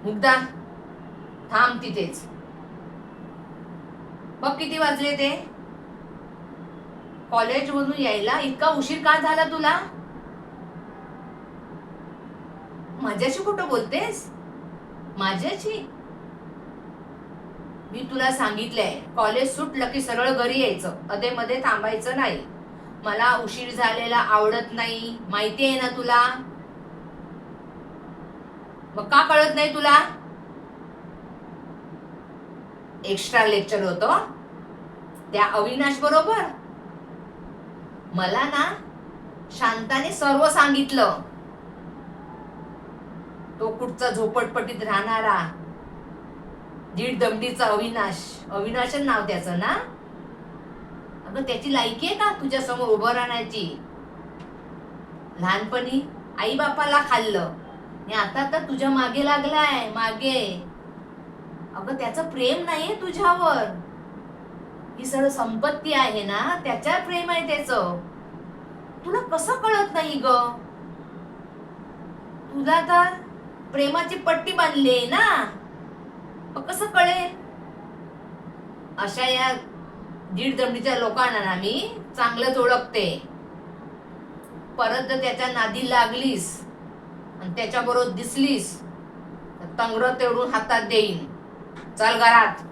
मुग्धा, थांब तिथेच. बघ किती वाजले ते. कॉलेजमधून यायला इतका उशीर का झाला तुला? माझ्याशी कुठं बोलतेस? माझ्याशी? मी तुला सांगितलंय कॉलेज सुटलं की सरळ घरी यायचं, अधे मध्ये थांबायचं नाही. मला उशीर झालेला आवडत नाही, माहिती आहे ना तुला? मग का कळत नाही तुला? एक्स्ट्रा लेक्चर होतं त्या अविनाश बरोबर. मला ना शांताने सर्व सांगितलं. तो कुठचा झोपटपट्टीत राहणारा दीड दमडीचा अविनाश नाव त्याचं ना. अगं त्याची लायकी आहे का तुझ्या समोर उभं राहण्याची? लहानपणी आई बापाला खाल्लं आणि आता तर तुझ्या मागे लागलाय मागे. अगं त्याचं प्रेम नाहीये तुझ्यावर, ही सर्व संपत्ती आहे ना त्याच्यावर प्रेम आहे त्याचं. तुला कसं कळत नाही ग? तुला तर प्रेमाची पट्टी बांधली आहे ना, मग कसं कळेल? अशा या दीड दमडीच्या लोकांना ना मी चांगलंच ओळखते. परत जर त्याच्या नादी लागलीस आणि त्याच्याबरोबर दिसलीस तर तंगड तेवढून हातात देईन. चल घरात.